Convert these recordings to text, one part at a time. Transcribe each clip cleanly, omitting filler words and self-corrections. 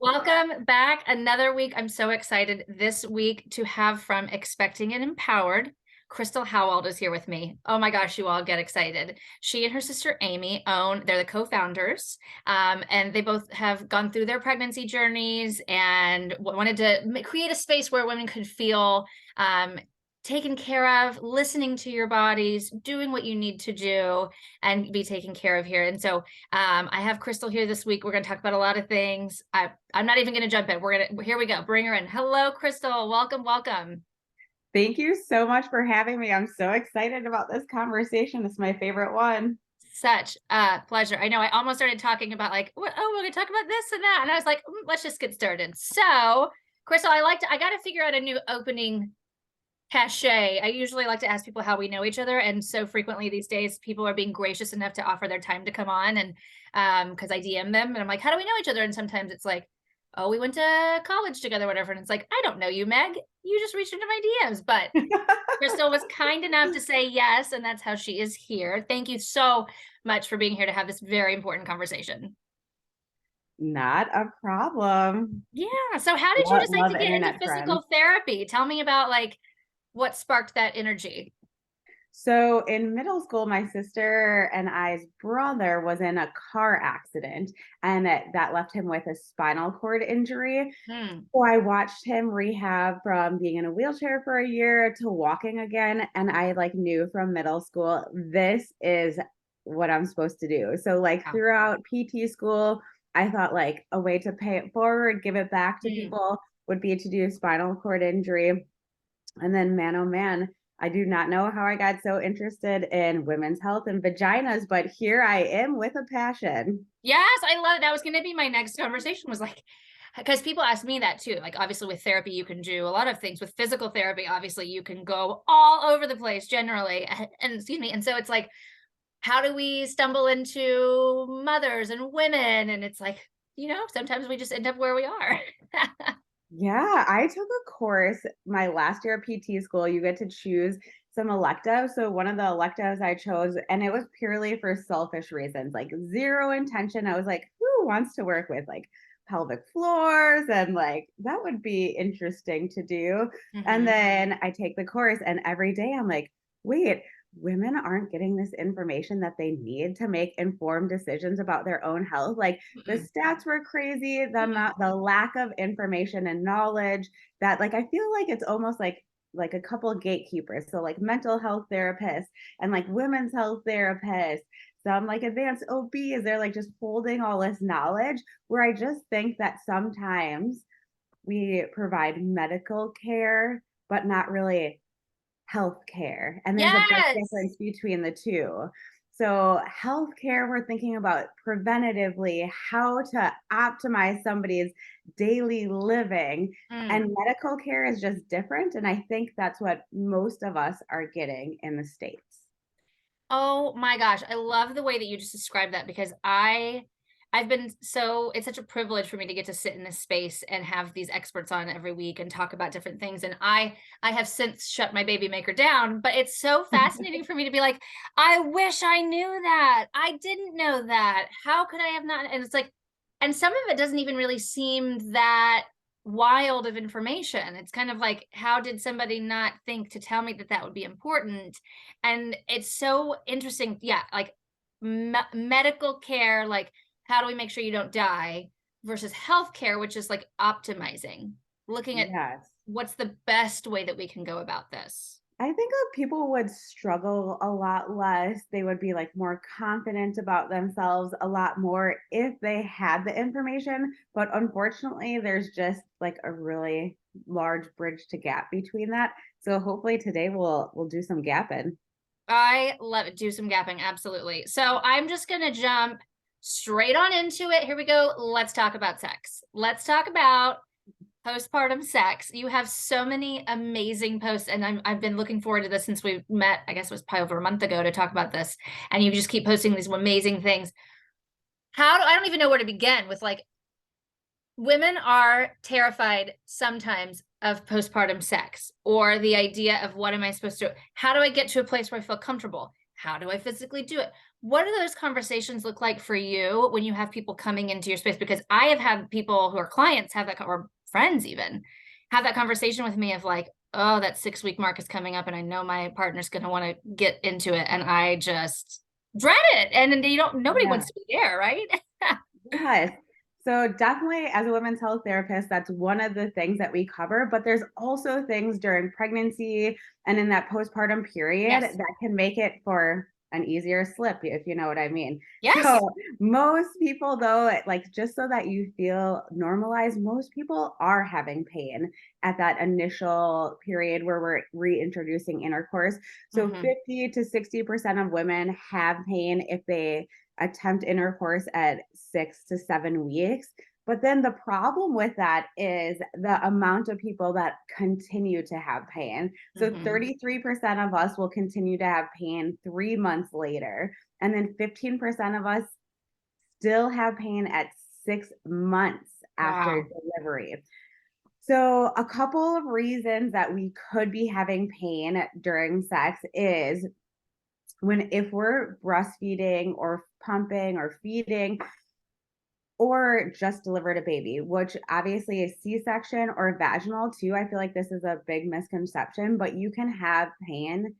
Welcome back. Another week. I'm so excited this week to have from Expecting and Empowered. Krystle Howald is here with me. Oh my gosh, you all get excited. She and her sister Amy they're the co-founders, and they both have gone through their pregnancy journeys and wanted to create a space where women could feel taken care of, listening to your bodies, doing what you need to do, and be taken care of here. And so I have Krystle here this week. We're going to talk about a lot of things. I'm not even going to jump in. Here we go. Bring her in. Hello, Krystle. Welcome, welcome. Thank you so much for having me. I'm so excited about this conversation. It's my favorite one. Such a pleasure. I know I almost started talking about like, we're going to talk about this and that. And I was like, let's just get started. So, Krystle, I got to figure out a new opening cachet. I usually like to ask people how we know each other, and so frequently these days people are being gracious enough to offer their time to come on, and because I DM them and I'm like, how do we know each other? And sometimes it's like, oh, we went to college together, whatever. And it's like, I don't know you, Meg. You just reached into my DMs. But Krystle was kind enough to say yes, and that's how she is here. Thank you so much for being here to have this very important conversation. Not a problem. Yeah. So how did you decide Love to get into internet friends. physical therapy? Tell me about like what sparked that energy. So in middle school, my sister and I's brother was in a car accident, and that left him with a spinal cord injury. Hmm. So I watched him rehab from being in a wheelchair for a year to walking again. And I like knew from middle school, this is what I'm supposed to do. So like Wow. throughout PT school, I thought like a way to pay it forward, give it back to Hmm. people would be to do spinal cord injury. And then man, oh man, I do not know how I got so interested in women's health and vaginas, but here I am with a passion. Yes, I love it. That was going to be my next conversation was like, because people ask me that too. Like, obviously, with therapy, you can do a lot of things. With physical therapy, obviously, you can go all over the place generally. And excuse me. And so it's like, how do we stumble into mothers and women? And it's like, sometimes we just end up where we are. Yeah, I took a course my last year at PT school. You get to choose some electives. So one of the electives I chose, and it was purely for selfish reasons, like zero intention. I was like, who wants to work with like pelvic floors? And like that would be interesting to do. And Hmm. then I take the course, and every day I'm like, wait, women aren't getting this information that they need to make informed decisions about their own health. Like the Mm-mm. stats were crazy, the lack of information and knowledge that like I feel like it's almost like a couple of gatekeepers. So like mental health therapists and like women's health therapists, some like advanced OBs, they're like just holding all this knowledge where I just think that sometimes we provide medical care, but not really healthcare. And there's a big Yes. difference between the two. So, healthcare, we're thinking about preventatively how to optimize somebody's daily living. Mm. And medical care is just different. And I think that's what most of us are getting in the States. Oh my gosh, I love the way that you just described that because I've been so it's such a privilege for me to get to sit in this space and have these experts on every week and talk about different things. And I have since shut my baby maker down, but it's so fascinating for me to be like, I wish I knew that. I didn't know that. How could I have not? And it's like, and some of it doesn't even really seem that wild of information. It's kind of like, how did somebody not think to tell me that that would be important? And it's so interesting. Yeah, like medical care, like how do we make sure you don't die versus healthcare, which is like optimizing, looking at Yes. what's the best way that we can go about this. I think people would struggle a lot less. They would be like more confident about themselves a lot more if they had the information. But unfortunately, there's just like a really large bridge to gap between that. So hopefully today we'll do some gapping. I love it. Do some gapping. Absolutely. So I'm just going to jump straight on into it. Here we go. Let's talk about sex. Let's talk about postpartum sex. You have so many amazing posts, and I've been looking forward to this since we met. I guess it was probably over a month ago to talk about this. And you just keep posting these amazing things. I don't even know where to begin with like women are terrified sometimes of postpartum sex or the idea of what am I supposed to do? How do I get to a place where I feel comfortable? How do I physically do it? what do those conversations look like for you when you have people coming into your space? Because I have had people who are clients have that, or friends even, have that conversation with me of like, oh, that 6-week mark is coming up and I know my partner's going to want to get into it. And I just dread it. And then nobody Yeah. wants to be there, right? Yes. So definitely as a women's health therapist, that's one of the things that we cover, but there's also things during pregnancy and in that postpartum period Yes. that can make it for an easier slip, if you know what I mean. Yes. So most people though, like just so that you feel normalized, most people are having pain at that initial period where we're reintroducing intercourse. So Hmm. 50 to 60% of women have pain if they attempt intercourse at 6 to 7 weeks. But then the problem with that is the amount of people that continue to have pain. So Hmm. 33% of us will continue to have pain 3 months later. And then 15% of us still have pain at 6 months after Wow. delivery. So, a couple of reasons that we could be having pain during sex is if we're breastfeeding or pumping or feeding or just delivered a baby, which obviously a C-section or vaginal too. I feel like this is a big misconception, but you can have pain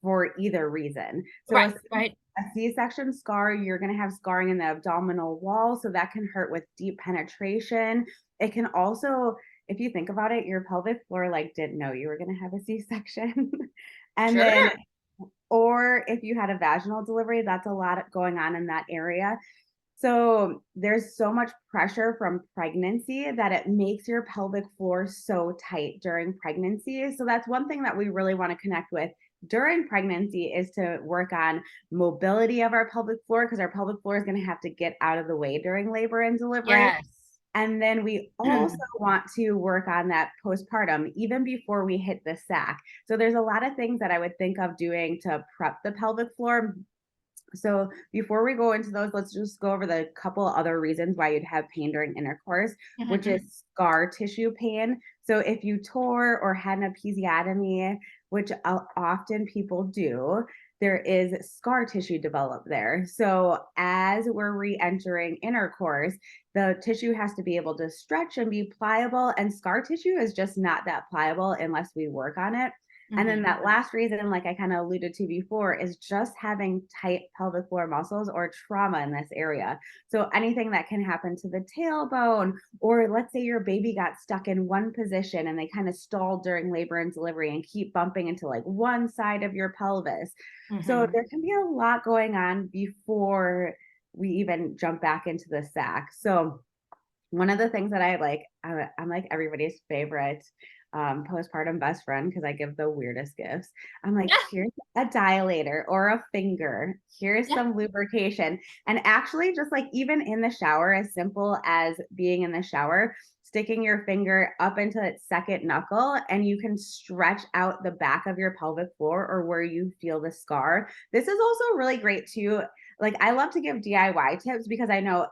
for either reason. So Right. Right. a C-section scar, you're going to have scarring in the abdominal wall, so that can hurt with deep penetration. It can also, if you think about it, your pelvic floor like didn't know you were going to have a C-section. And Sure. then or if you had a vaginal delivery, that's a lot going on in that area. So there's so much pressure from pregnancy that it makes your pelvic floor so tight during pregnancy. So that's one thing that we really want to connect with during pregnancy is to work on mobility of our pelvic floor because our pelvic floor is going to have to get out of the way during labor and delivery. Yes. And then we also want to work on that postpartum, even before we hit the sac. So there's a lot of things that I would think of doing to prep the pelvic floor. So before we go into those, let's just go over the couple other reasons why you'd have pain during intercourse, which Hmm. is scar tissue pain. So if you tore or had an episiotomy, which often people do, there is scar tissue developed there. So as we're re-entering intercourse, the tissue has to be able to stretch and be pliable, and scar tissue is just not that pliable unless we work on it. And then Hmm. that last reason, like I kind of alluded to before, is just having tight pelvic floor muscles or trauma in this area. So anything that can happen to the tailbone, or let's say your baby got stuck in one position and they kind of stalled during labor and delivery and keep bumping into like one side of your pelvis. So Hmm. there can be a lot going on before we even jump back into the sac. So one of the things that I'm like everybody's favorite postpartum best friend because I give the weirdest gifts. I'm like, Yeah. here's a dilator or a finger, here's Yeah. some lubrication. And actually, just like even in the shower, as simple as being in the shower, sticking your finger up into its second knuckle, and you can stretch out the back of your pelvic floor or where you feel the scar. This is also really great too. Like, I love to give DIY tips because I know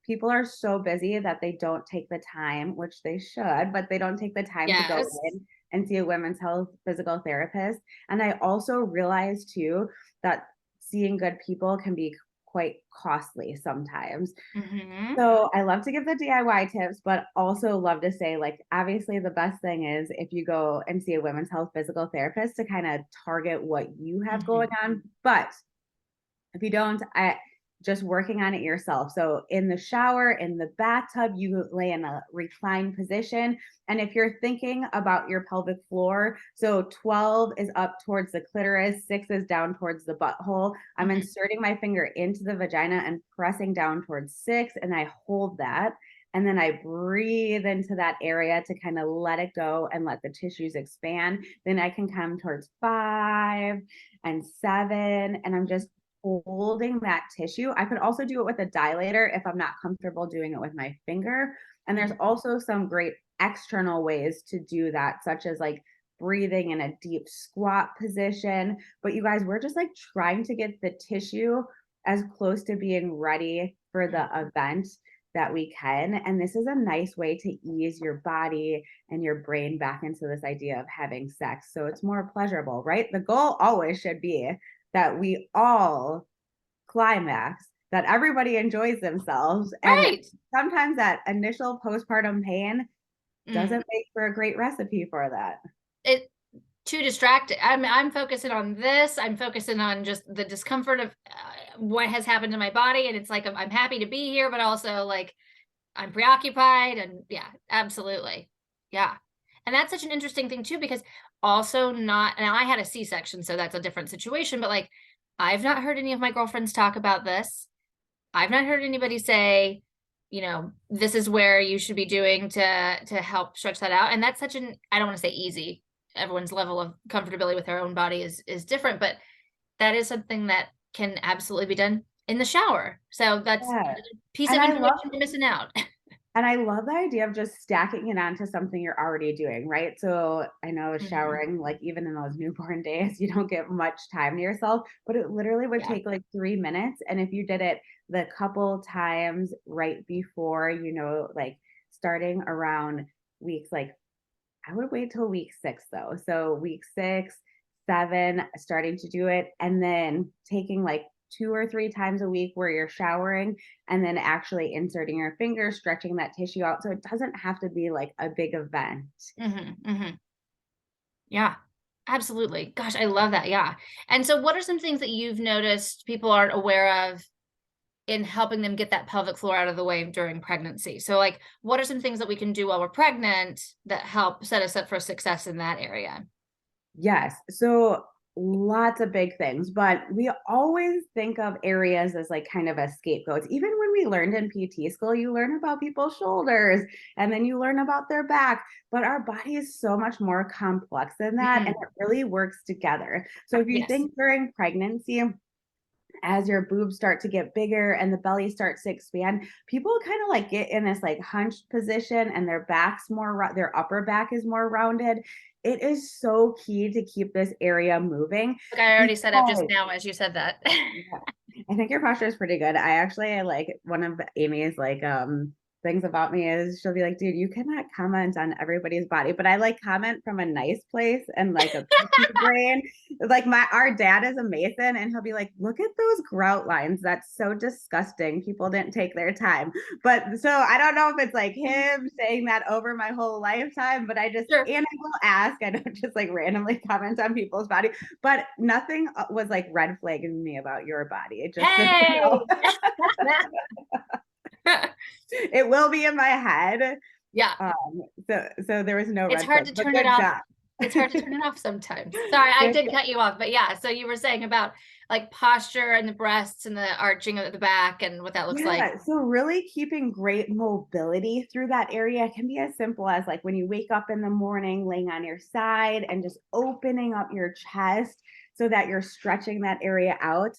people are so busy that they don't take the time, which they should, but they don't take the time to go Yes. in and see a women's health physical therapist. And I also realize too that seeing good people can be quite costly sometimes. Hmm. So I love to give the DIY tips, but also love to say, like, obviously, the best thing is if you go and see a women's health physical therapist to kind of target what you have going Hmm. on. But if you don't, I just working on it yourself. So in the shower, in the bathtub, you lay in a reclined position. And if you're thinking about your pelvic floor, so 12 is up towards the clitoris, 6 is down towards the butthole. I'm Hmm. inserting my finger into the vagina and pressing down towards 6, and I hold that. And then I breathe into that area to kind of let it go and let the tissues expand. Then I can come towards 5 and 7, and I'm just holding that tissue. I could also do it with a dilator if I'm not comfortable doing it with my finger. And there's Hmm. also some great external ways to do that, such as like breathing in a deep squat position. But you guys, we're just like trying to get the tissue as close to being ready for the event that we can. And this is a nice way to ease your body and your brain back into this idea of having sex. So it's more pleasurable, right? The goal always should be that we all climax, that everybody enjoys themselves. And Right. sometimes that initial postpartum pain Mm. doesn't make for a great recipe for that. It too distracted. I'm focusing on this. I'm focusing on just the discomfort of what has happened to my body, and it's like I'm happy to be here, but also like I'm preoccupied. And yeah, absolutely, yeah. And that's such an interesting thing too, because also not. And I had a C-section, so that's a different situation. But like, I've not heard any of my girlfriends talk about this. I've not heard anybody say, this is where you should be doing to help stretch that out. And that's such an, I don't want to say easy. Everyone's level of comfortability with their own body is different, but that is something that can absolutely be done in the shower. So that's Yeah. a piece And of I love information you're missing out. And I love the idea of just stacking it onto something you're already doing, right? So I know Mhm. showering, like even in those newborn days, you don't get much time to yourself, but it literally would Yeah. take like 3 minutes. And if you did it the couple times right before, like starting around weeks, like I would wait till week 6 though. So week 6, 7, starting to do it, and then taking like 2 or 3 times a week where you're showering and then actually inserting your fingers, stretching that tissue out. So it doesn't have to be like a big event. Hmm. Yeah, absolutely. Gosh, I love that. Yeah. And so what are some things that you've noticed people aren't aware of in helping them get that pelvic floor out of the way during pregnancy? So like, what are some things that we can do while we're pregnant that help set us up for success in that area? Yes. So lots of big things, but we always think of areas as like kind of a scapegoats. Even when we learned in PT school, you learn about people's shoulders and then you learn about their back, but our body is so much more complex than that. And Mm, it really works together. So if you yes. think during pregnancy, as your boobs start to get bigger and the belly starts to expand, people kind of like get in this like hunched position and their back's more, their upper back is more rounded. It is so key to keep this area moving Like I already set up just because now as you said that. yeah. I think your posture is pretty good. I like one of Amy's like things about me is she'll be like, dude, you cannot comment on everybody's body, but I like comment from a nice place and like a PT brain. Like our dad is a mason and he'll be like, look at those grout lines. That's so disgusting. People didn't take their time. But so I don't know if it's like him saying that over my whole lifetime, but Sure. and I will ask. I don't just like randomly comment on people's body, but nothing was like red flagging me about your body. It just so you Hey. know, it will be in my head. Yeah. So there was no It's red hard flag, to but turn it good off. job. It's hard to turn it off sometimes. Sorry, I Good did job. cut you off, but yeah. So you were saying about like posture and the breasts and the arching of the back and what that looks like. Yeah, so really keeping great mobility through that area can be as simple as like when you wake up in the morning, laying on your side and just opening up your chest so that you're stretching that area out.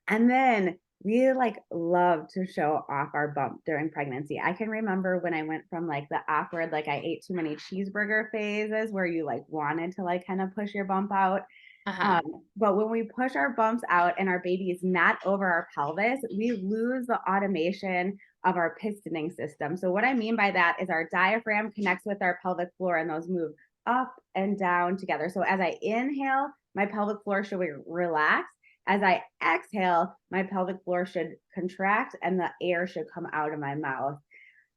And then we like love to show off our bump during pregnancy. I can remember when I went from like the awkward, like I ate too many cheeseburger phases where you like wanted to like kind of push your bump out. Uh-huh. But when we push our bumps out and our baby is not over our pelvis, we lose the automation of our pistoning system. So what I mean by that is our diaphragm connects with our pelvic floor and those move up and down together. So as I inhale, my pelvic floor should relax. As I exhale, my pelvic floor should contract and the air should come out of my mouth.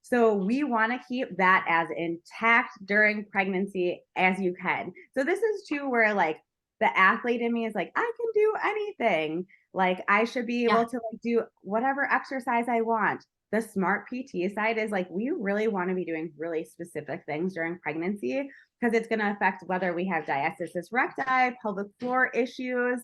So we want to keep that as intact during pregnancy as you can. So this is too where like the athlete in me is like, I can do anything. Like I should be Yeah. able to like do whatever exercise I want. The smart PT side is like we really want to be doing really specific things during pregnancy because it's going to affect whether we have diastasis recti, pelvic floor issues,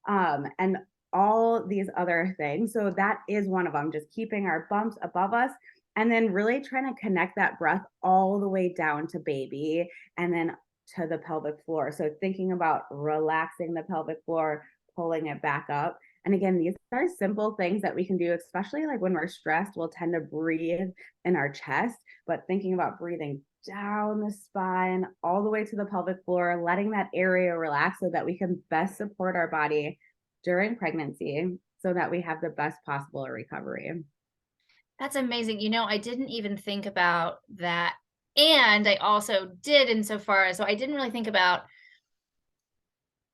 and all these other things. So that is one of them, just keeping our bumps above us and then really trying to connect that breath all the way down to baby and then to the pelvic floor. So thinking about relaxing the pelvic floor, pulling it back up. And again, these are simple things that we can do, especially like when we're stressed, we'll tend to breathe in our chest, but thinking about breathing down the spine all the way to the pelvic floor, letting that area relax so that we can best support our body during pregnancy so that we have the best possible recovery. That's amazing. I didn't even think about that. And I also did insofar as, so I didn't really think about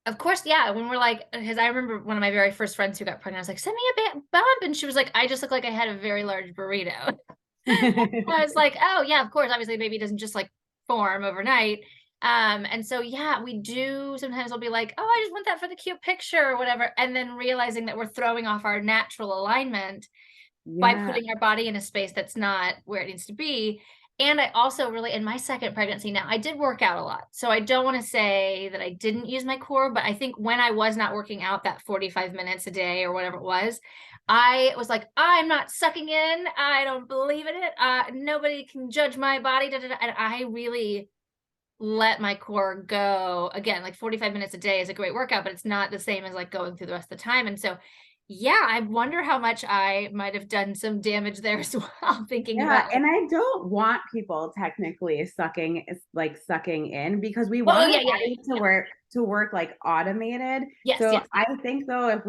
Of course, yeah, when we're like, because I remember one of my very first friends who got pregnant, I was like, "Send me a bump," and she was like, "I just look like I had a very large burrito." I was like, "Oh, yeah, of course, obviously, baby doesn't just, like, form overnight." And so, yeah, we do sometimes we'll be like, "Oh, I just want that for the cute picture," or whatever, and then realizing that we're throwing off our natural alignment by Yeah. putting our body in a space that's not where it needs to be. And I also really, in my second pregnancy now, I did work out a lot. So I don't want to say that I didn't use my core, but I think when I was not working out that 45 minutes a day or whatever it was, I was like, I'm not sucking in. I don't believe in it. Nobody can judge my body. Da, da, da. And I really let my core go. Again, like 45 minutes a day is a great workout, but it's not the same as like going through the rest of the time. And so, yeah, I wonder how much I might have done some damage there as well, thinking Yeah, about like, and I don't want people technically sucking in because we well, want oh our yeah, yeah, yeah, body yeah. to work like automated. Yes, So yes, yes, I think though if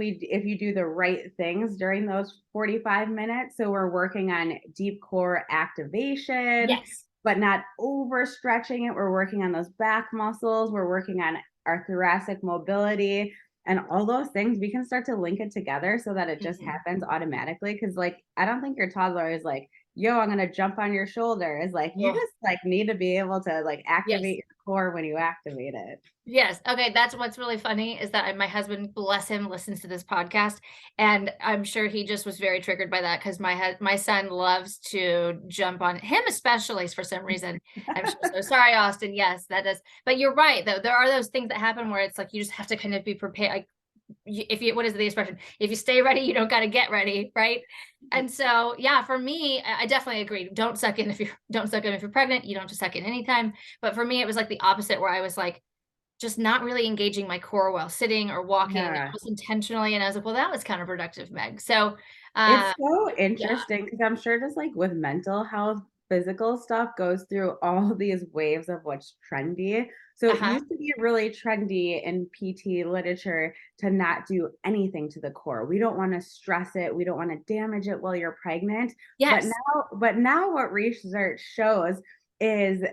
you do the right things during those 45 minutes, so we're working on deep core activation, yes. but not overstretching it. We're working on those back muscles, we're working on our thoracic mobility and all those things, we can start to link it together so that it just Mhm. happens automatically. Cause like I don't think your toddler is like, yo, I'm gonna jump on your shoulder. Is like you Oh, just like need to be able to like activate yes. your core when you activate it. Yes. Okay. That's what's really funny is that my husband, bless him, listens to this podcast, and I'm sure he just was very triggered by that because my son loves to jump on him, especially for some reason. I'm sure. So sorry, Austin. Yes, that does. But you're right, though. There are those things that happen where it's like you just have to kind of be prepared. Like, if you, what is the expression? If you stay ready, you don't got to get ready, right? And so, yeah, for me, I definitely agree. Don't suck in if you're pregnant. You don't just suck in anytime. But for me, it was like the opposite, where I was like just not really engaging my core while sitting or walking Yeah. almost intentionally. And I was like, well, that was counterproductive, Meg. So, It's so yeah. interesting because I'm sure just like with mental health, physical stuff goes through all these waves of what's trendy. So it Uh-huh. used to be really trendy in PT literature to not do anything to the core. We don't want to stress it. We don't want to damage it while you're pregnant. Yes. But now what research shows is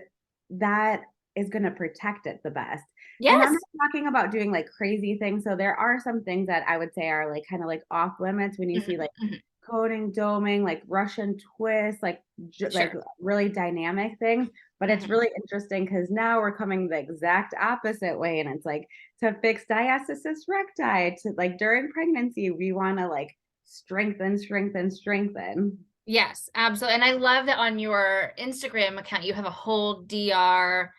that is going to protect it the best. And I'm Yes. not talking about doing like crazy things. So there are some things that I would say are like kind of like off limits when you see Mhm, like mhm. coding, doming, like Russian twists, like Sure. really dynamic things. But it's Mhm. really interesting because now we're coming the exact opposite way. And it's like to fix diastasis recti, to like during pregnancy, we want to like strengthen, strengthen, strengthen. Yes, absolutely. And I love that on your Instagram account, you have a whole DR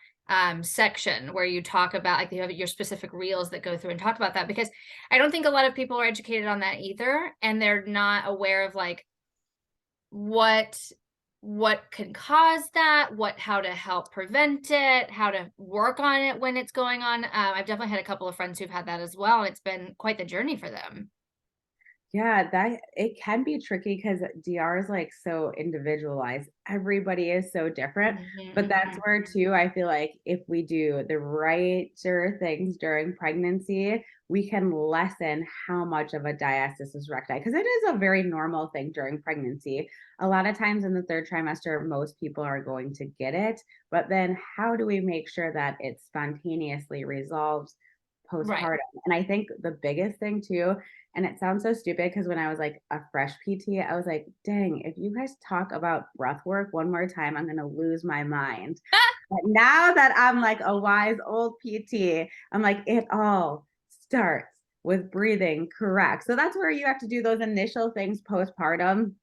section where you talk about, like, you have your specific reels that go through and talk about that, because I don't think a lot of people are educated on that either. And they're not aware of like what can cause that, how to help prevent it, how to work on it when it's going on. I've definitely had a couple of friends who've had that as well, and it's been quite the journey for them. Yeah, that it can be tricky because DR is like so individualized. Everybody is so different. Mhm, But that's mhm. where too, I feel like if we do the righter things during pregnancy, we can lessen how much of a diastasis recti, because it is a very normal thing during pregnancy. A lot of times in the third trimester, most people are going to get it. But then how do we make sure that it spontaneously resolves Right. postpartum? And I think the biggest thing too, and it sounds so stupid because when I was like a fresh PT, I was like, dang, if you guys talk about breath work one more time, I'm going to lose my mind. But now that I'm like a wise old PT, I'm like, it all starts with breathing correct. So that's where you have to do those initial things postpartum,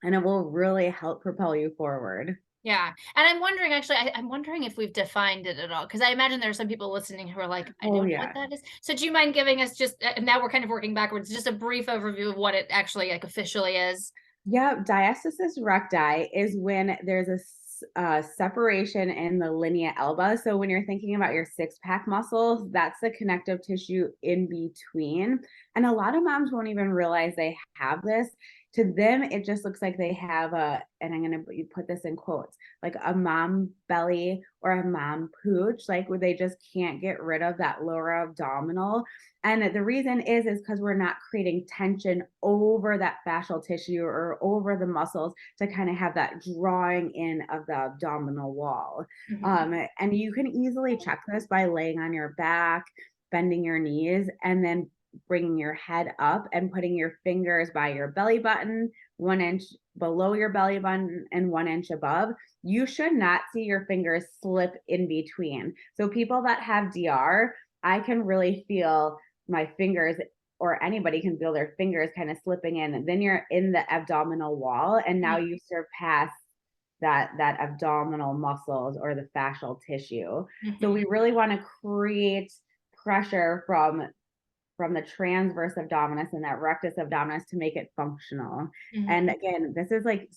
and it will really help propel you forward. Yeah. And I'm wondering, actually, I'm wondering if we've defined it at all, because I imagine there are some people listening who are like, I Oh, don't know what yeah. that is. So do you mind giving us just, and now we're kind of working backwards, just a brief overview of what it actually like officially is? Yeah, diastasis recti is when there's separation in the linea alba. So when you're thinking about your six pack muscles, that's the connective tissue in between. And a lot of moms won't even realize they have this. To them, it just looks like they have and I'm going to put this in quotes, like a mom belly or a mom pooch, like where they just can't get rid of that lower abdominal. And the reason is because we're not creating tension over that fascial tissue or over the muscles to kind of have that drawing in of the abdominal wall. Mhm. And you can easily check this by laying on your back bending your knees and then bringing your head up and putting your fingers by your belly button, 1 inch below your belly button and 1 inch above. You should not see your fingers slip in between. So people that have DR, I can really feel my fingers, or anybody can feel their fingers kind of slipping in. And then you're in the abdominal wall, and now you surpass that abdominal muscles or the fascial tissue. So we really want to create pressure from the transverse abdominis and that rectus abdominis to make it functional. And again, this is like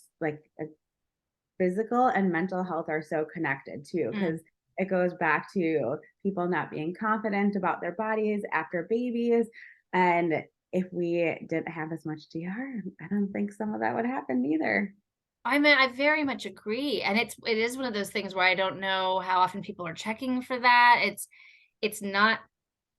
physical and mental health are so connected too, because it goes back to people not being confident about their bodies after babies. And if we didn't have as much DR, I don't think some of that would happen either. I mean, I very much agree. And it is one of those things where I don't know how often people are checking for that. It's not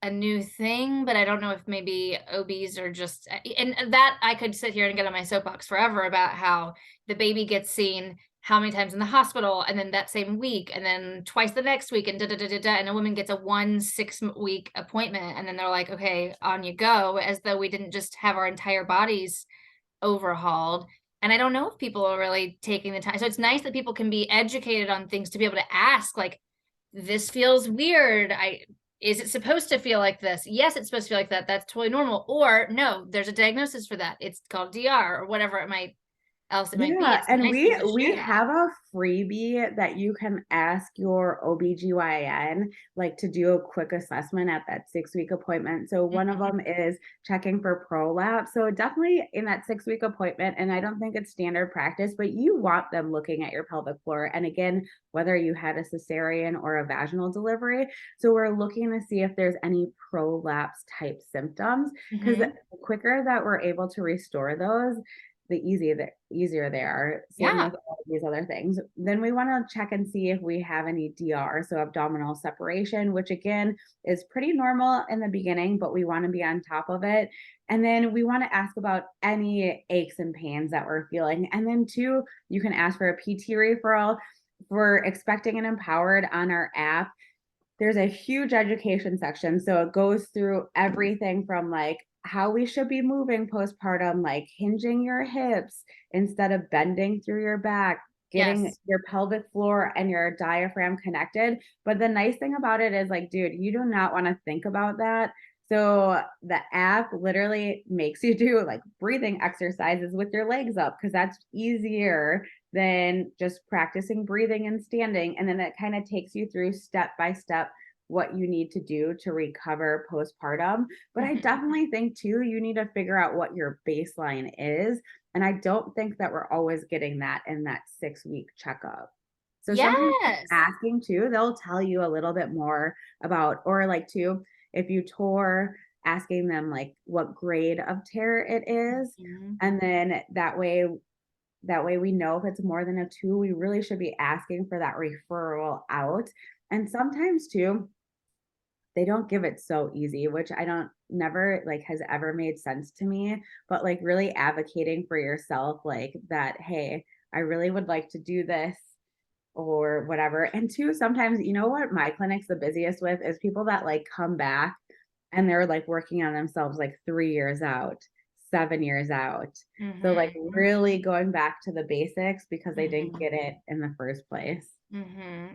a new thing, but I don't know if maybe OBs are just, and that I could sit here and get on my soapbox forever about how the baby gets seen how many times in the hospital, and then that same week, and then twice the next week, and and a woman gets a 6-week appointment, and then they're like, okay, on you go, as though we didn't just have our entire bodies overhauled. And I don't know if people are really taking the time. So it's nice that people can be educated on things to be able to ask, like, this feels weird. Is it supposed to feel like this? Yes, it's supposed to feel like that. That's totally normal. Or no, there's a diagnosis for that. It's called DR or whatever it might be. Yeah, It's and nice to be able to we share that. have a freebie that you can ask your OBGYN like to do a quick assessment at that 6-week appointment. So one of them is checking for prolapse. So definitely in that 6-week appointment, and I don't think it's standard practice, but you want them looking at your pelvic floor. And again, whether you had a cesarean or a vaginal delivery. So we're looking to see if there's any prolapse type symptoms, because the quicker that we're able to restore those, the easier they are. Same Yeah. with all of these other things. Then we want to check and see if we have any DR, so abdominal separation, which again is pretty normal in the beginning, but we want to be on top of it. And then we want to ask about any aches and pains that we're feeling. And then two, you can ask for a PT referral. For Expecting and Empowered on our app, there's a huge education section. So it goes through everything from like how we should be moving postpartum, like hinging your hips instead of bending through your back, getting your pelvic floor and your diaphragm connected. But the nice thing about it is like, dude, you do not want to think about that. So the app literally makes you do like breathing exercises with your legs up, because that's easier than just practicing breathing and standing. And then it kind of takes you through step by step what you need to do to recover postpartum. But I definitely think too, you need to figure out what your baseline is. And I don't think that we're always getting that in that 6-week checkup. So sometimes asking too, they'll tell you a little bit more about, or like too, if you tore, asking them like what grade of tear it is. And then that way we know if it's more than a 2, we really should be asking for that referral out. And sometimes too, they don't give it so easy, which I don't never like has ever made sense to me, but like really advocating for yourself, like that, hey, I really would like to do this or whatever. And two, sometimes, you know what my clinic's the busiest with is people that like come back and they're like working on themselves like 3 years out, 7 years out. So like really going back to the basics because they didn't get it in the first place.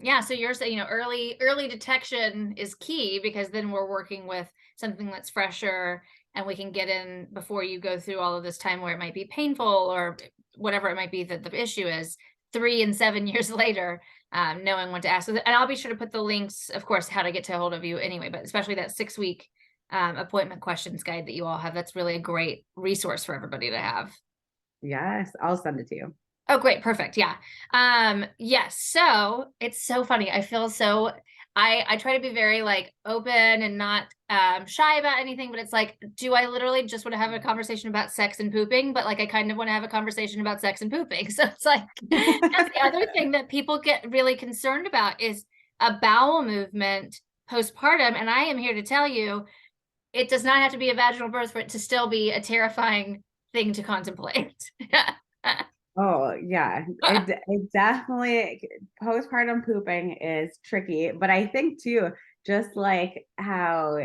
Yeah. So you're saying, early detection is key, because then we're working with something that's fresher and we can get in before you go through all of this time where it might be painful or whatever it might be that the issue is 3 and 7 years later, knowing what to ask. And I'll be sure to put the links, of course, how to get to a hold of you anyway, but especially that 6-week appointment questions guide that you all have. That's really a great resource for everybody to have. Yes, I'll send it to you. Oh, great. Perfect. Yeah. Yes. So it's so funny. I feel so, I try to be very like open and not shy about anything, but it's like, do I literally just want to have a conversation about sex and pooping? But like, I kind of want to have a conversation about sex and pooping. So it's like, that's the other thing that people get really concerned about is a bowel movement postpartum. And I am here to tell you, it does not have to be a vaginal birth for it to still be a terrifying thing to contemplate. Oh, yeah. It definitely, postpartum pooping is tricky, but I think too, just like how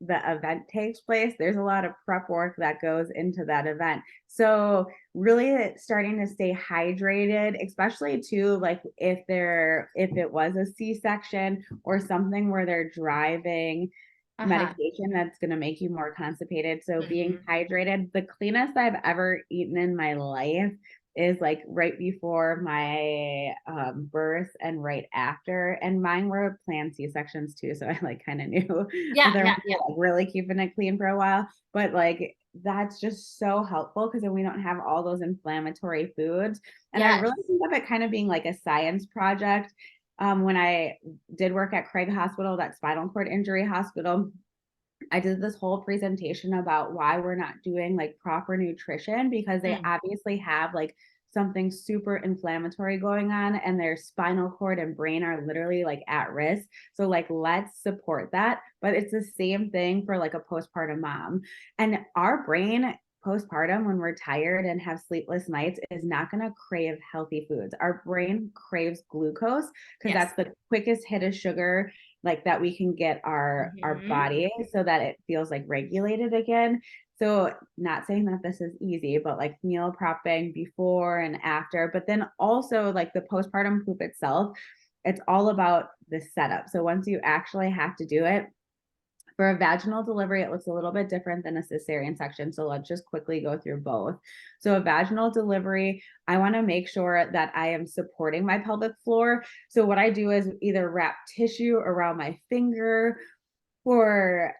the event takes place, there's a lot of prep work that goes into that event. So really starting to stay hydrated, especially too, like if it was a C-section or something where they're driving Uh-huh. medication that's going to make you more constipated. So being Mhm. hydrated, the cleanest I've ever eaten in my life is like right before my birth and right after. And mine were planned C-sections too. So I like kind of knew Yeah, otherwise yeah, yeah. like really keeping it clean for a while. But like that's just so helpful because then we don't have all those inflammatory foods. And I Yes. really think of it kind of being like a science project. When I did work at Craig Hospital, that spinal cord injury hospital, I did this whole presentation about why we're not doing like proper nutrition because they Mm. obviously have like something super inflammatory going on and their spinal cord and brain are literally like at risk. So like let's support that. But it's the same thing for like a postpartum mom. And our brain postpartum when we're tired and have sleepless nights is not going to crave healthy foods. Our brain craves glucose because Yes. that's the quickest hit of sugar like that we can get our Mhm. body so that it feels like regulated again. So not saying that this is easy, but like meal prepping before and after, but then also like the postpartum poop itself, it's all about the setup. So once you actually have to do it, for a vaginal delivery, it looks a little bit different than a cesarean section. So let's just quickly go through both. So, a vaginal delivery, I want to make sure that I am supporting my pelvic floor. So, what I do is either wrap tissue around my finger or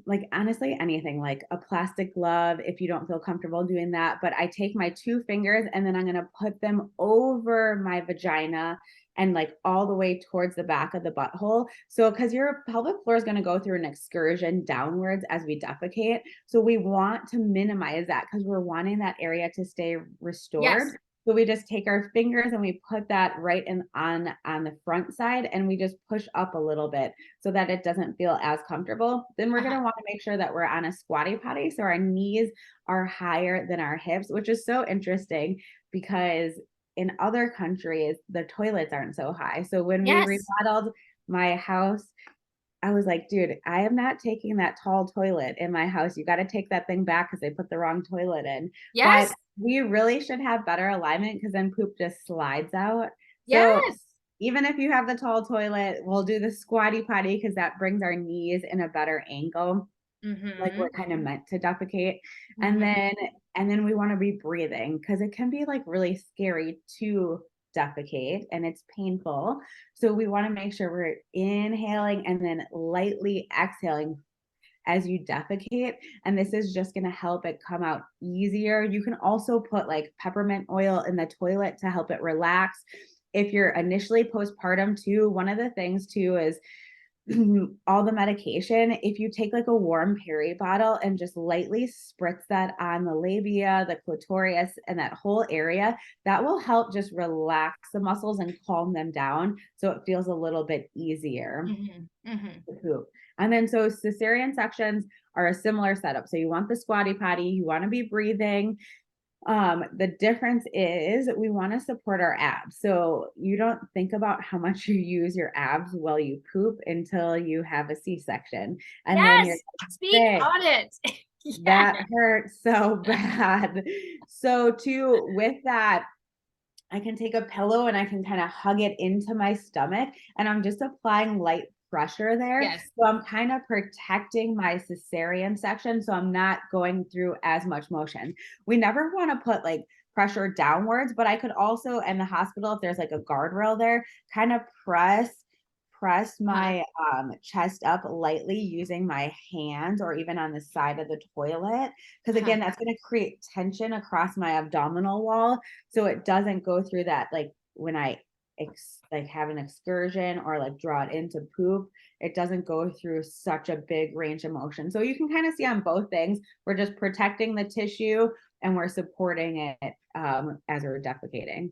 like honestly anything like a plastic glove if you don't feel comfortable doing that, but I take my two fingers and then I'm going to put them over my vagina and like all the way towards the back of the butthole. So cuz your pelvic floor is going to go through an excursion downwards as we defecate. So we want to minimize that cuz we're wanting that area to stay restored. Yes. So we just take our fingers and we put that right in on the front side and we just push up a little bit so that it doesn't feel as comfortable. Then we're going Uh-huh. to want to make sure that we're on a squatty potty. So our knees are higher than our hips, which is so interesting because in other countries, the toilets aren't so high. So when we Yes. remodeled my house, I was like, dude, I am not taking that tall toilet in my house. You got to take that thing back because they put the wrong toilet in. But Yes. we really should have better alignment because then poop just slides out. So Yes. even if you have the tall toilet, we'll do the squatty potty because that brings our knees in a better angle, like we're Mhm. kind of meant to defecate. And Mhm. then we want to be breathing because it can be like really scary to defecate and it's painful. So we want to make sure we're inhaling and then lightly exhaling as you defecate. And this is just going to help it come out easier. You can also put like peppermint oil in the toilet to help it relax. If you're initially postpartum, too, one of the things, too, is all the medication. If you take like a warm peri bottle and just lightly spritz that on the labia, the clitoris, and that whole area, that will help just relax the muscles and calm them down. So it feels a little bit easier Mhm. Mhm. to poop. And then so cesarean sections are a similar setup. So you want the squatty potty, you want to be breathing. The difference is we want to support our abs. So you don't think about how much you use your abs while you poop until you have a C-section. And then you're Yes. Speak like, on it. Yeah. that hurts so bad. So too, with that, I can take a pillow and I can kind of hug it into my stomach and I'm just applying light pressure there. Yes. So I'm kind of protecting my cesarean section so I'm not going through as much motion. We never want to put like pressure downwards, but I could also in the hospital if there's like a guardrail there, kind of press Uh-huh. my chest up lightly using my hands or even on the side of the toilet because Uh-huh. again that's going to create tension across my abdominal wall so it doesn't go through that like when I like have an excursion or like draw it into poop, it doesn't go through such a big range of motion. So you can kind of see on both things, we're just protecting the tissue and we're supporting it as we're defecating.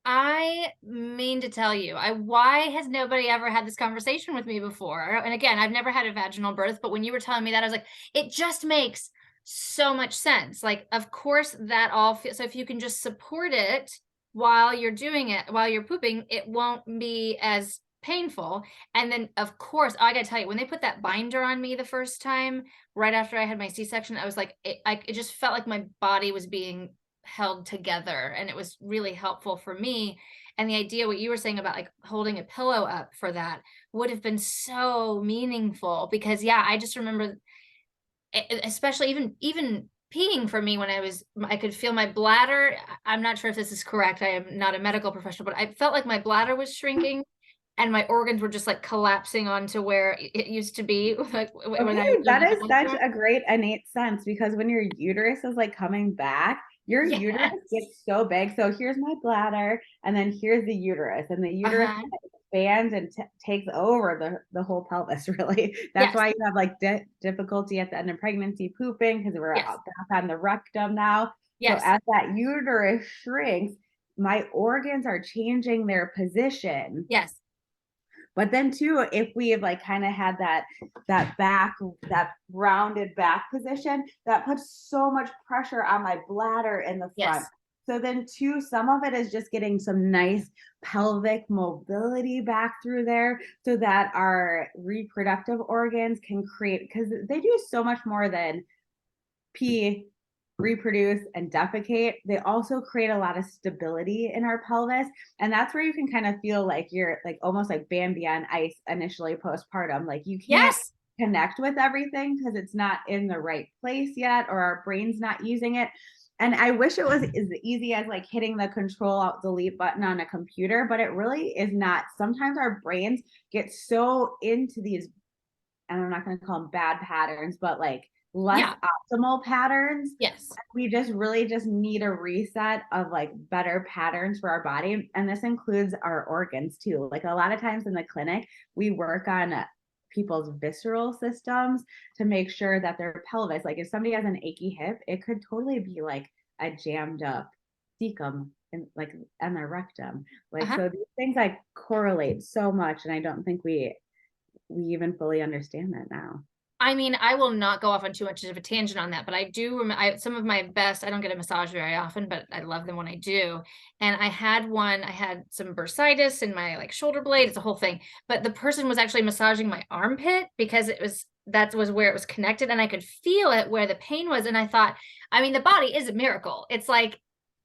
I mean to tell you, why has nobody ever had this conversation with me before? And again, I've never had a vaginal birth, but when you were telling me that, I was like, it just makes so much sense. Like, of course, that all so if you can just support it while you're doing it, while you're pooping, it won't be as painful. And then of course, I gotta tell you, when they put that binder on me the first time, right after I had my C-section, I was like, it just felt like my body was being held together, and it was really helpful for me. And the idea, what you were saying about like holding a pillow up for that would have been so meaningful, because yeah, I just remember, especially even peeing for me when I could feel my bladder. I'm not sure if this is correct. I am not a medical professional, but I felt like my bladder was shrinking and my organs were just like collapsing onto where it used to be. Like when I Okay, was doing that the is such bathroom. a great innate sense, because when your uterus is like coming back, your uterus Yes. gets so big. So here's my bladder, and then here's the uterus, and the uterus Uh-huh. expands and takes over the whole pelvis. Really, that's Yes. why you have like difficulty at the end of pregnancy pooping, because we're Yes. back on the rectum now. So Yes. as that uterus shrinks, my organs are changing their position. Yes. But then too, if we have like kind of had that rounded back position, that puts so much pressure on my bladder in the front. Yes. So then too, some of it is just getting some nice pelvic mobility back through there, so that our reproductive organs can create, because they do so much more than pee, reproduce, and defecate. They also create a lot of stability in our pelvis. And that's where you can kind of feel like you're like almost like Bambi on ice initially postpartum. Like you can't Yes. connect with everything because it's not in the right place yet, or our brain's not using it. And I wish it was as easy as like hitting the control alt delete button on a computer, but it really is not. Sometimes our brains get so into these, and I'm not going to call them bad patterns, but like less Yeah. optimal patterns. Yes. We just really just need a reset of like better patterns for our body. And this includes our organs too. Like a lot of times in the clinic, we work on people's visceral systems to make sure that their pelvis, like if somebody has an achy hip, it could totally be like a jammed up cecum in like and their rectum. Like Uh-huh. so these things like correlate so much. And I don't think we even fully understand that now. I mean, I will not go off on too much of a tangent on that, but I do remember some of my best. I don't get a massage very often, but I love them when I do. And I had some bursitis in my like shoulder blade. It's a whole thing. But the person was actually massaging my armpit because that was where it was connected, and I could feel it where the pain was. And I thought, I mean, the body is a miracle. It's like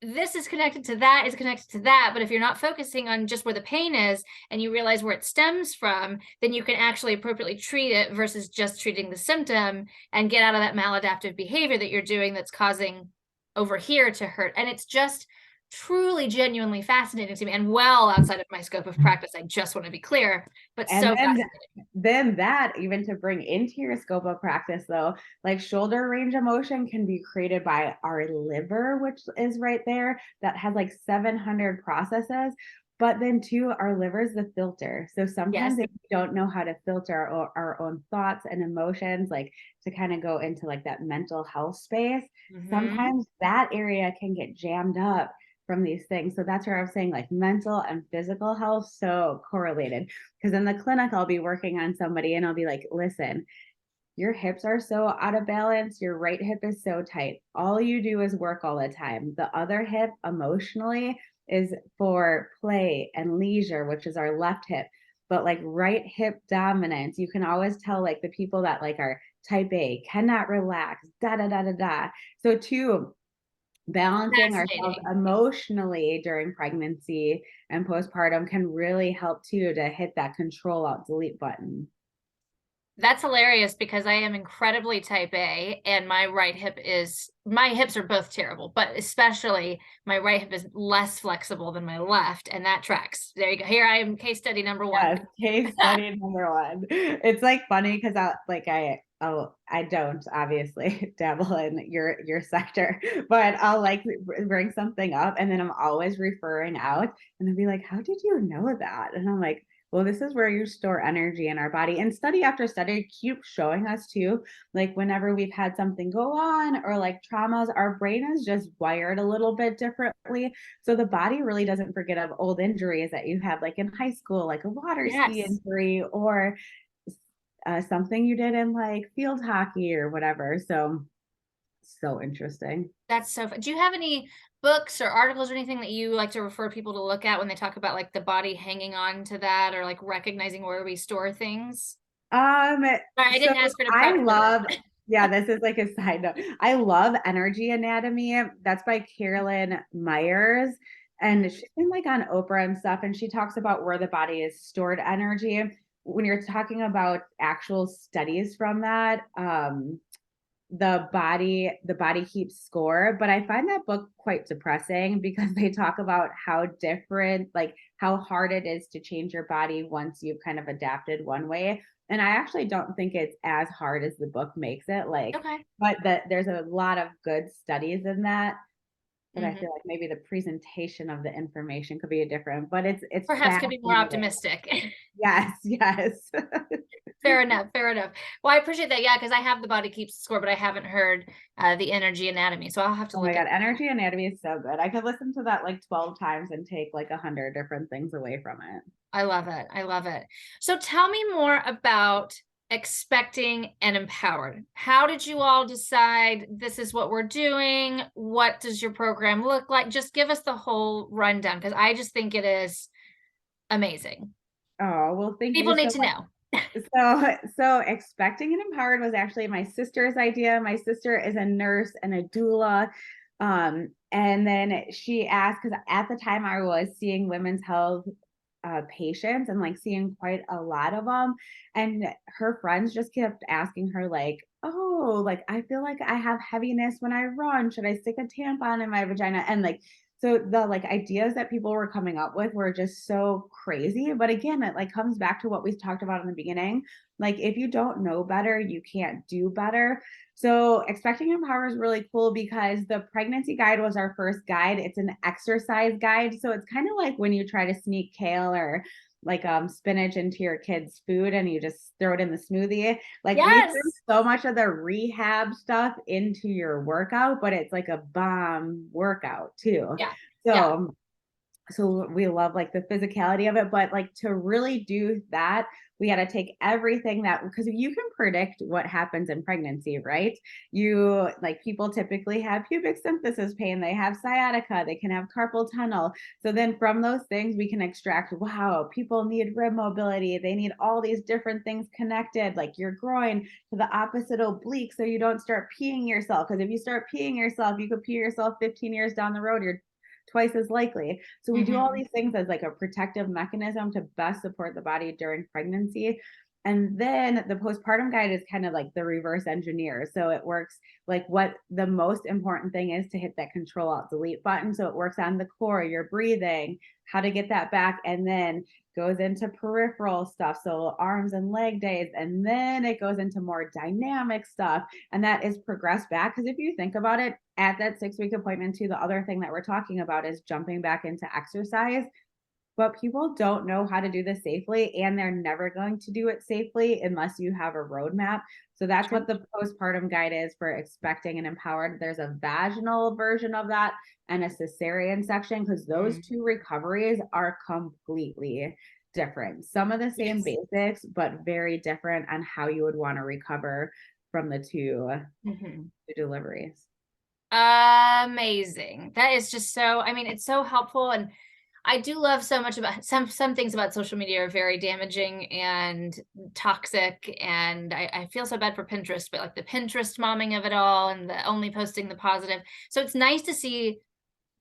this is connected to that, is connected to that. But if you're not focusing on just where the pain is and you realize where it stems from, then you can actually appropriately treat it versus just treating the symptom and get out of that maladaptive behavior that you're doing that's causing over here to hurt. And it's just truly genuinely fascinating to me, and well outside of my scope of practice. I just want to be clear, but And so fascinating. then that even to bring into your scope of practice though, like shoulder range of motion can be created by our liver, which is right there, that has like 700 processes. But then too, our liver is the filter. So Yes. sometimes if we don't know how to filter our own thoughts and emotions, like to kind of go into like that mental health space, Mm-hmm. sometimes that area can get jammed up from these things. So that's where I was saying like mental and physical health so correlated. Because in the clinic, I'll be working on somebody and I'll be like, listen, your hips are so out of balance. Your right hip is so tight. All you do is work all the time. The other hip emotionally is for play and leisure, which is our left hip. But like right hip dominance, you can always tell like the people that like are type A cannot relax, da da da da da. So too, balancing ourselves Fascinating. emotionally during pregnancy and postpartum can really help too to hit that control alt delete button. That's hilarious because I am incredibly type A, and my hips are both terrible, but especially my right hip is less flexible than my left, and that tracks. There you go. Here I am, case study number one. Yes, case study number one. It's like funny because I don't obviously dabble in your sector, but I'll like bring something up and then I'm always referring out and they'll be like, how did you know that? And I'm like, well, this is where you store energy in our body. And study after study keeps showing us too, like whenever we've had something go on or like traumas, our brain is just wired a little bit differently. So the body really doesn't forget of old injuries that you had like in high school, like a water ski Yes. injury or something you did in like field hockey or whatever. So So interesting. That's so fun. Do you have any books or articles or anything that you like to refer people to look at when they talk about like the body hanging on to that or like recognizing where we store things? Um, Sorry, I so didn't ask her to I prep for love, this. yeah, this is like a side note. I love Energy Anatomy. That's by Carolyn Myers. And Mhm. she's been like on Oprah and stuff, and she talks about where the body is stored energy. When you're talking about actual studies from that, the body keeps score, but I find that book quite depressing because they talk about how different, like how hard it is to change your body once you've kind of adapted one way. And I actually don't think it's as hard as the book makes it, like, Okay. but that there's a lot of good studies in that. But I Mhm. feel like maybe the presentation of the information could be a different, but it's Perhaps could be more fascinating. optimistic. Yes, yes. Fair enough, fair enough. Well, I appreciate that, yeah, because I have The Body Keeps Score, but I haven't heard, The Energy Anatomy, so I'll have to Oh my look at God, Energy Anatomy is so good. I could listen to that like 12 times and take like 100 different things away from it. I love it, I love it. So tell me more about Expecting and Empowered. How did you all decide this is what we're doing? What does your program look like? Just give us the whole rundown, because I just think it is amazing. Oh, well, thank you People so need to much. know. So Expecting and Empowered was actually my sister's idea. My sister is a nurse and a doula. And then she asked, because at the time I was seeing women's health patients and like seeing quite a lot of them. And her friends just kept asking her, like, oh, like I feel like I have heaviness when I run. Should I stick a tampon in my vagina? And like, so the like ideas that people were coming up with were just so crazy. But again, it like comes back to what we talked about in the beginning. Like if you don't know better, you can't do better. So Expecting Empower is really cool because the pregnancy guide was our first guide. It's an exercise guide. So it's kind of like when you try to sneak kale or like spinach into your kids' food and you just throw it in the smoothie. Like we threw Yes. so much of the rehab stuff into your workout, but it's like a bomb workout too. Yeah. Yeah. So we love like the physicality of it, but like to really do that, we got to take everything that, because you can predict what happens in pregnancy, right? You like people typically have pubic symphysis pain, they have sciatica, they can have carpal tunnel. So then from those things we can extract, wow, people need rib mobility, they need all these different things connected, like your groin to the opposite oblique, so you don't start peeing yourself, because if you start peeing yourself, you could pee yourself 15 years down the road, you're twice as likely. So we do all Mhm. these things as like a protective mechanism to best support the body during pregnancy. And then the postpartum guide is kind of like the reverse engineer. So it works like what the most important thing is to hit that control alt delete button. So it works on the core, your breathing, how to get that back, and then goes into peripheral stuff. So arms and leg days. And then it goes into more dynamic stuff. And that is progressed back. Because if you think about it, at that 6 week appointment, too, the other thing that we're talking about is jumping back into exercise. But people don't know how to do this safely, and they're never going to do it safely unless you have a roadmap. So that's Sure. what the postpartum guide is for Expecting and Empowered. There's a vaginal version of that and a cesarean section, because those Mm. two recoveries are completely different. Some of the same Yes. basics, but very different on how you would want to recover from the Mhm. two deliveries. Amazing. That is just so, I mean, it's so helpful, and I do love so much about some things about social media are very damaging and toxic, and I feel so bad for Pinterest, but like the Pinterest momming of it all and the only posting the positive. So it's nice to see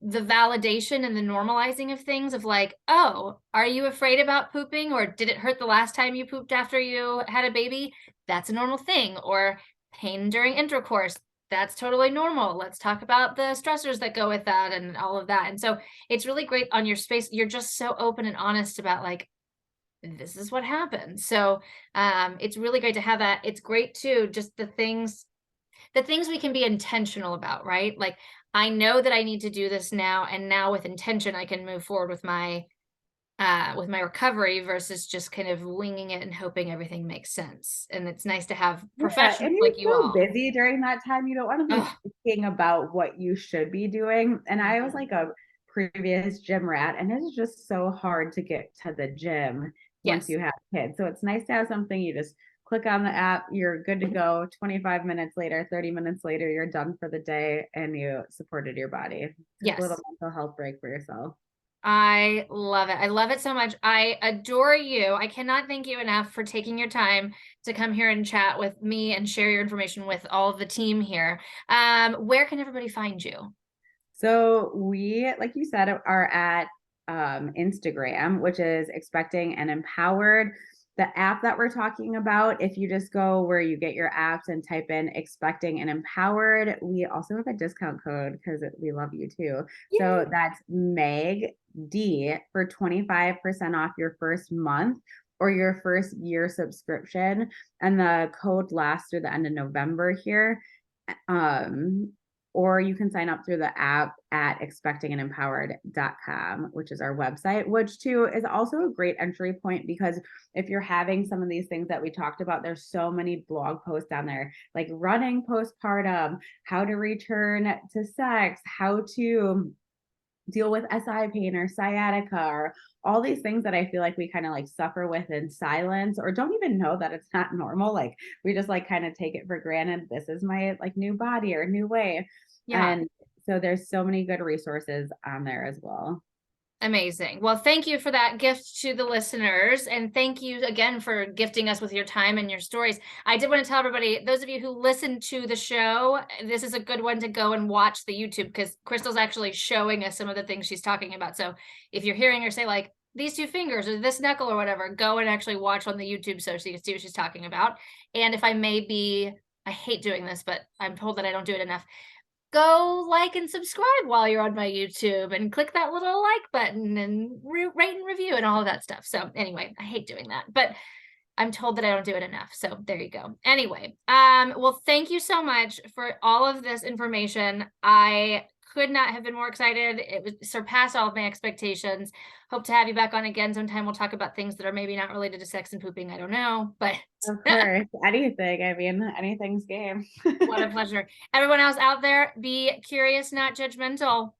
the validation and the normalizing of things of like, oh, are you afraid about pooping, or did it hurt the last time you pooped after you had a baby? That's a normal thing. Or pain during intercourse, that's totally normal. Let's talk about the stressors that go with that and all of that. And so it's really great on your space. You're just so open and honest about like, this is what happened. So it's really great to have that. It's great too, just the things we can be intentional about, right? Like, I know that I need to do this now, and now with intention, I can move forward with my recovery versus just kind of winging it and hoping everything makes sense. And it's nice to have Yeah, professionals and you're like you so all. busy during that time, you don't wanna be Oh, thinking about what you should be doing, and I was mhm. like a previous gym rat, and it's just so hard to get to the gym once Yes. you have kids, so it's nice to have something you just click on the app, you're good to go. 25 minutes later, 30 minutes later, you're done for the day and you supported your body. Take a little Yes. mental health break for yourself. I love it. I love it so much. I adore you. I cannot thank you enough for taking your time to come here and chat with me and share your information with all of the team here. Where can everybody find you? So we, like you said, are at Instagram, which is Expecting and Empowered. The app that we're talking about, if you just go where you get your apps and type in Expecting and Empowered, we also have a discount code because we love you too. Yay. So that's Meg D for 25% off your first month or your first year subscription. And the code lasts through the end of November here. Or you can sign up through the app at expectingendempowered.com, which is our website, which too is also a great entry point because if you're having some of these things that we talked about, there's so many blog posts down there, like running postpartum, how to return to sex, how to deal with SI pain or sciatica or all these things that I feel like we kind of like suffer with in silence or don't even know that it's not normal. Like we just like kind of take it for granted. This is my like new body or new way. Yeah. And so there's so many good resources on there as well. Amazing. Well, thank you for that gift to the listeners. And thank you again for gifting us with your time and your stories. I did want to tell everybody, those of you who listen to the show, this is a good one to go and watch the YouTube because Krystle's actually showing us some of the things she's talking about. So if you're hearing her say like these two fingers or this knuckle or whatever, go and actually watch on the YouTube so you can see what she's talking about. And if I may be, I hate doing this, but I'm told that I don't do it enough. Go like and subscribe while you're on my YouTube and click that little like button and rate and review and all of that stuff. So anyway, I hate doing that, but I'm told that I don't do it enough. So there you go. Anyway, well, thank you so much for all of this information. I could not have been more excited. It would surpass all of my expectations. Hope to have you back on again sometime. We'll talk about things that are maybe not related to sex and pooping. I don't know, but Of course, anything. I mean, anything's game. what a pleasure. Everyone else out there, be curious, not judgmental.